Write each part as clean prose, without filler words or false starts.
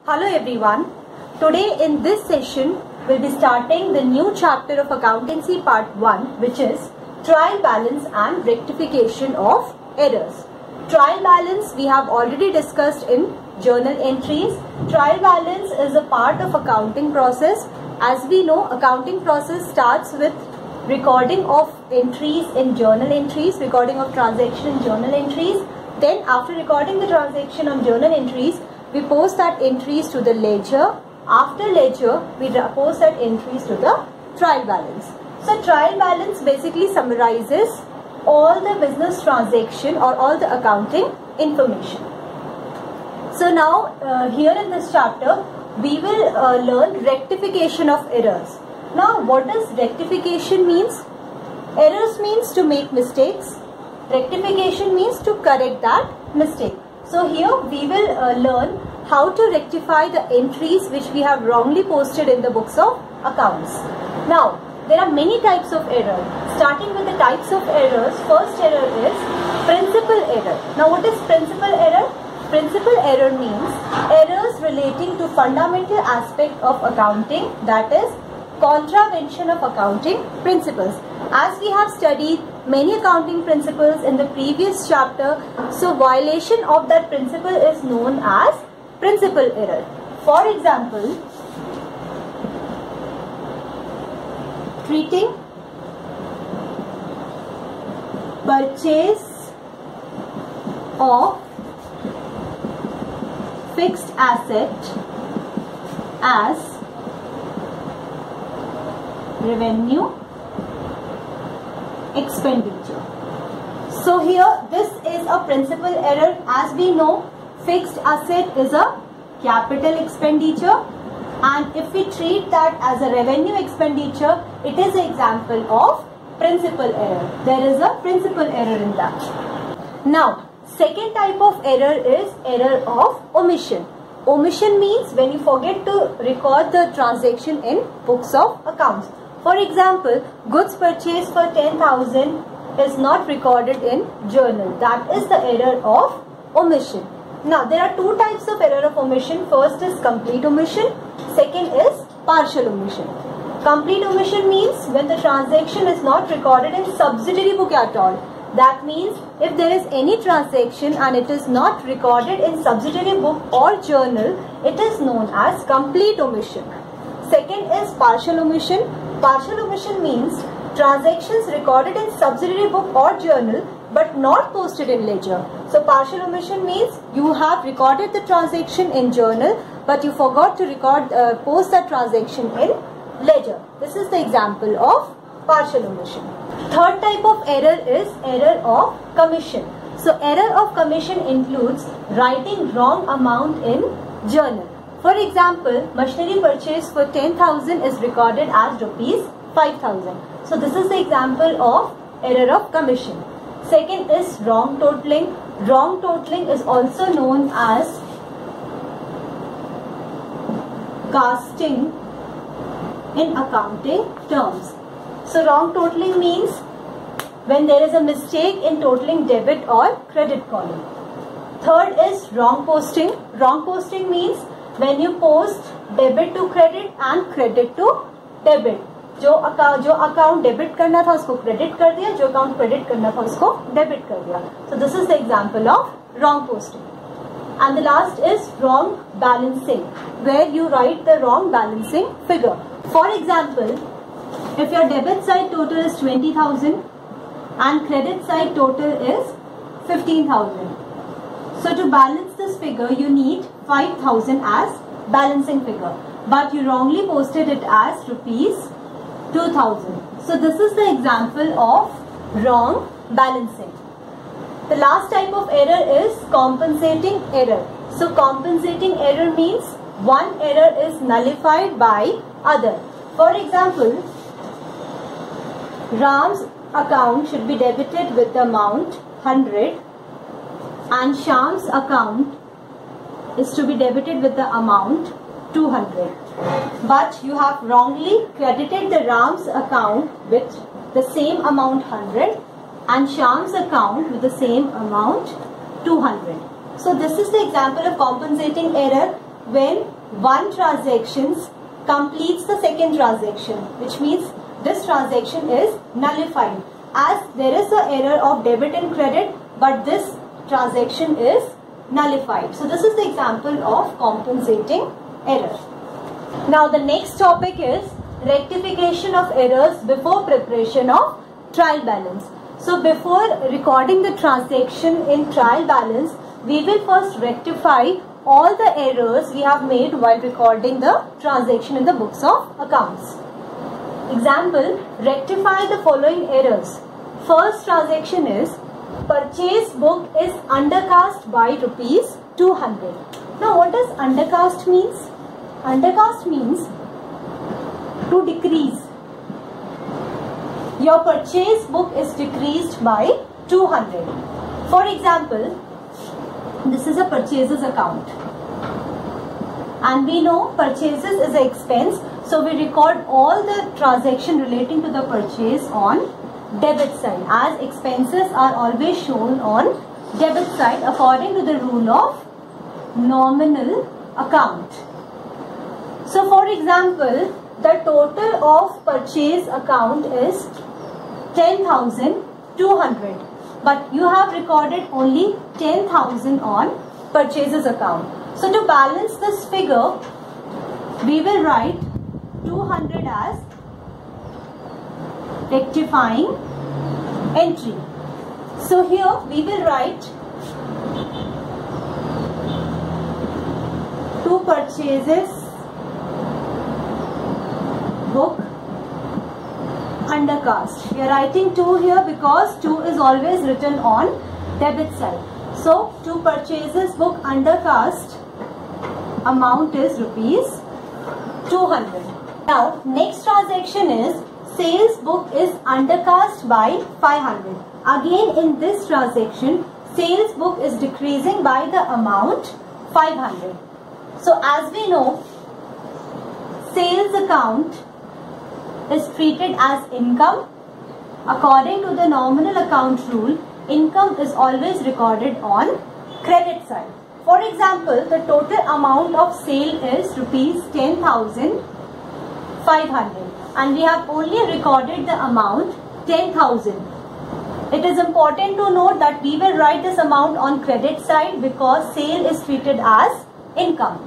Hello everyone. Today in this session we'll be starting the new chapter of accountancy part 1, which is trial balance and rectification of errors. Trial balance we have already discussed in journal entries. Trial balance is a part of accounting process. As we know, accounting process starts with recording of entries in journal entries, recording of transaction in journal entries. Then after recording the transaction on journal entries, we post that entries to the ledger. After ledger, we post that entries to the trial balance. So trial balance basically summarizes all the business transaction or all the accounting information. So now here in this chapter, we will learn rectification of errors. Now what does rectification means? Errors means to make mistakes. Rectification means to correct that mistake. So here we will learn how to rectify the entries which we have wrongly posted in the books of accounts. Now there are many types of error. Starting with the types of errors, first error is principal error. Now what is principal error? Principal error means errors relating to fundamental aspect of accounting, that is contravention of accounting principles. As we have studied many accounting principles in the previous chapter, so violation of that principle is known as principal error. For example, treating purchase of fixed asset as revenue expenditure. So here this is a principal error. As we know, fixed asset is a capital expenditure, and if we treat that as a revenue expenditure, it is an example of principal error. There is a principal error in that. Now second type of error is error of omission. Omission means when you forget to record the transaction in books of accounts. For example, goods purchased for 10,000 is not recorded in journal. That is the error of omission. Now there are two types of error of omission. First is complete omission. Second is partial omission. Complete omission means when the transaction is not recorded in subsidiary book at all. That means if there is any transaction and it is not recorded in subsidiary book or journal, it is known as complete omission. Second is partial omission. Partial omission means transactions recorded in subsidiary book or journal but not posted in ledger. So partial omission means you have recorded the transaction in journal but you forgot to post that transaction in ledger. This is the example of partial omission. Third type of error is error of commission. So error of commission includes writing wrong amount in journal. For example, machinery purchase for 10,000 is recorded as rupees 5,000. So this is the example of error of commission. Second is wrong totaling. Wrong totaling is also known as casting in accounting terms. So wrong totaling means when there is a mistake in totaling debit or credit column. Third is wrong posting. Wrong posting means when you post debit to credit and credit to debit. जो account debit करना था उसको credit कर दिया, जो account credit करना था उसको डेबिट कर दिया. So this is the example of wrong posting. And the last is wrong balancing, where you write the wrong balancing figure. For example, if your debit side total is 20,000 and credit side total is 15,000. So to balance this figure, you need 5,000 as balancing figure, but you wrongly posted it as rupees 2,000. So this is the example of wrong balancing. The last type of error is compensating error. So compensating error means one error is nullified by other. For example, Ram's account should be debited with the amount 100 and Shyam's account is to be debited with the amount 200. But you have wrongly credited the Ram's account with the same amount 100 and Shyam's account with the same amount 200. So this is the example of compensating error when one transaction completes the second transaction, which means this transaction is nullified as there is an error of debit and credit, but this transaction is nullified. So this is the example of compensating error. Now the next topic is rectification of errors before preparation of trial balance. So before recording the transaction in trial balance, we will first rectify all the errors we have made while recording the transaction in the books of accounts. Example, rectify the following errors. First transaction is purchase book is undercast by rupees 200. Now what does undercast means? Undercast means to decrease. Your purchase book is decreased by 200. For example, this is a purchases account. And we know purchases is an expense. So we record all the transaction relating to the purchase on debit side, as expenses are always shown on debit side according to the rule of nominal account. So for example, the total of purchase account is 10,200, but you have recorded only 10,000 on purchases account. So to balance this figure, we will write 200 as rectifying entry. So here we will write two purchases book undercast. We are writing 2 here because 2 is always written on debit side. So two purchases book undercast amount is rupees 200. Now next transaction is sales book is undercast by 500. Again in this transaction, sales book is decreasing by the amount 500. So as we know, sales account is treated as income. According to the nominal account rule, income is always recorded on credit side. For example, the total amount of sale is rupees 10,500 and we have only recorded the amount 10,000. It is important to note that we will write this amount on credit side because sale is treated as income.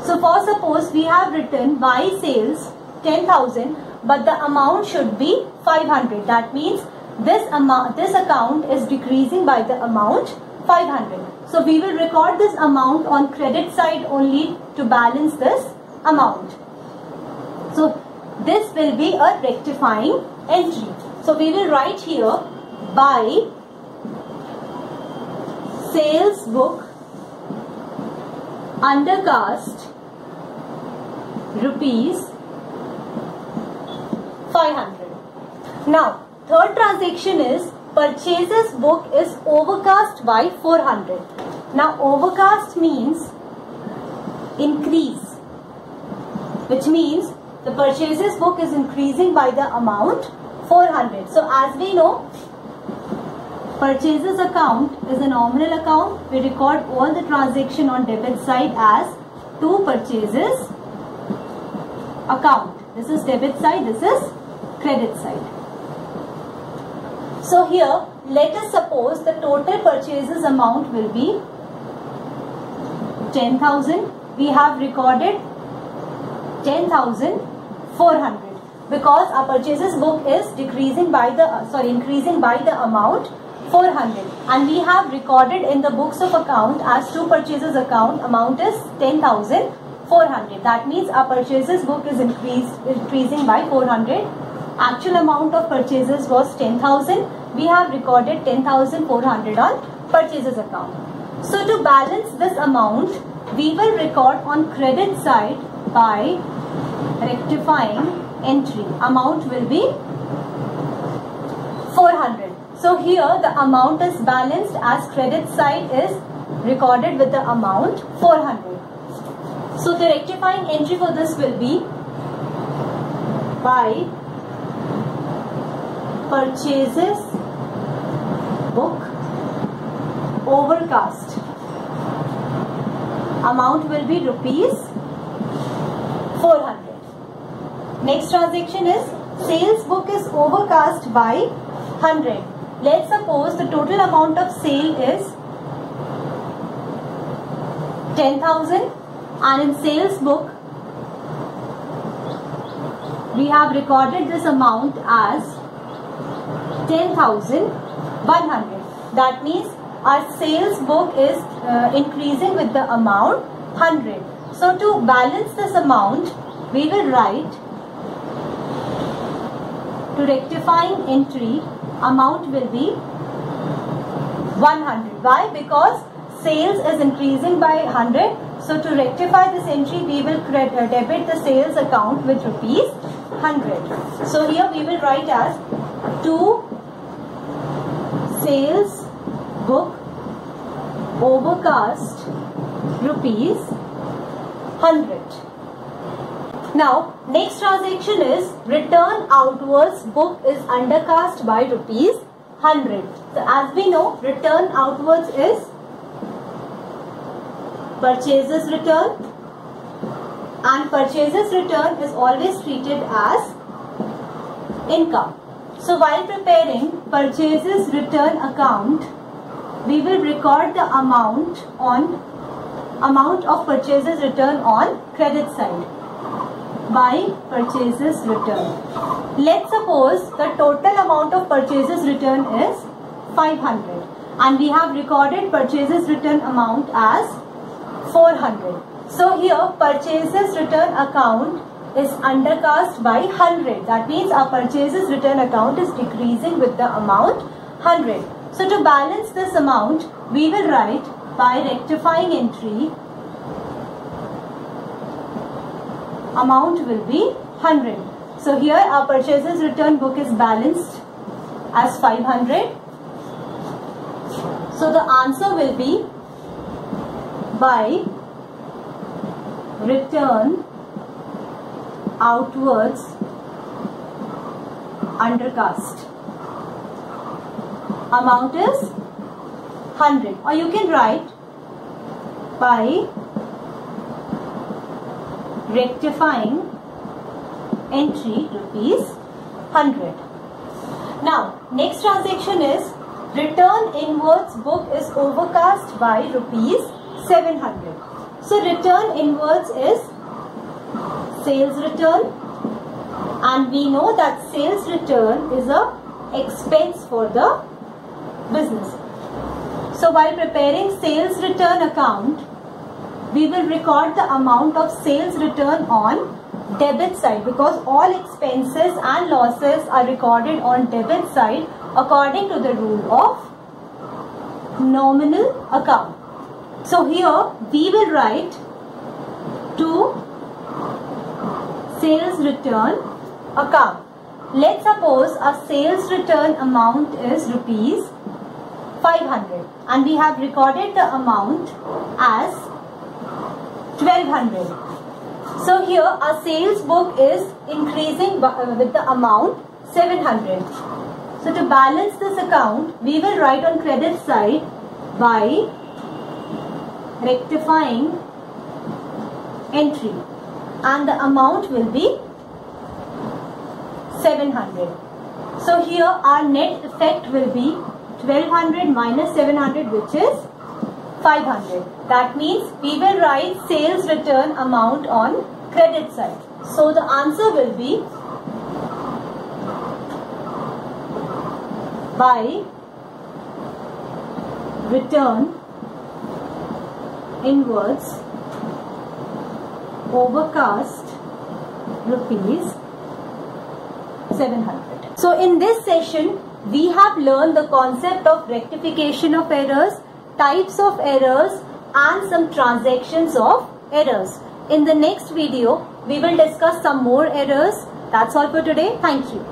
So for suppose we have written by sales 10,000, but the amount should be 500. That means this account is decreasing by the amount 500. So we will record this amount on credit side only to balance this amount. So this will be a rectifying entry. So we will write here by sales book undercast rupees 500. Now third transaction is purchases book is overcast by 400. Now overcast means increase, which means the purchases book is increasing by the amount 400. So as we know, purchases account is a nominal account. We record all the transaction on debit side as two purchases account. This is debit side, this is credit side. So here, let us suppose the total purchases amount will be 10,000. We have recorded 10,400 because our purchases book is increasing by the amount 400, and we have recorded in the books of account as two purchases account amount is 10,400. That means our purchases book is increasing by 400. Actual amount of purchases was 10,000. We have recorded 10,400 on purchases account. So to balance this amount, we will record on credit side by rectifying entry. Amount will be 400. So here the amount is balanced as credit side is recorded with the amount 400. So the rectifying entry for this will be by purchases book overcast. Amount will be rupees 400. Next transaction is sales book is overcast by 100. Let's suppose the total amount of sale is 10,000 and in sales book we have recorded this amount as 10,100. That means our sales book is increasing with the amount 100. So to balance this amount, we will write to rectifying entry amount will be 100. Why? Because sales is increasing by 100. So to rectify this entry, we will debit the sales account with rupees 100. So here we will write as to sales book overcast rupees 100. Now next transaction is return outwards book is undercast by rupees 100. So as we know, return outwards is purchases return, and purchases return is always treated as income. So while preparing purchases return account, we will record the amount of purchases return on credit side by purchases return. Let's suppose the total amount of purchases return is 500 and we have recorded purchases return amount as 400. So here purchases return account is undercast by 100. That means our purchases return account is decreasing with the amount 100. So to balance this amount, we will write by rectifying entry amount will be 100. So here our purchases return book is balanced as 500. So the answer will be by return outwards undercast amount is 100, or you can write by rectifying entry rupees 100. Now next transaction is return inwards book is overcast by rupees 700. So return inwards is sales return, and we know that sales return is a expense for the business. So while preparing sales return account, we will record the amount of sales return on debit side, because all expenses and losses are recorded on debit side according to the rule of nominal account. So here we will write to sales return account. Let's suppose our sales return amount is rupees 500 and we have recorded the amount as 1200. So here our sales book is increasing with the amount 700. So to balance this account, we will write on credit side by rectifying entry, and the amount will be 700. So here our net effect will be 1200 minus 700, which is 500. That means we will write sales return amount on credit side. So the answer will be by return inwards overcast rupees 700. So in this session we have learned the concept of rectification of errors, types of errors and some transactions of errors. In the next video we will discuss some more errors. That's all for today. Thank you.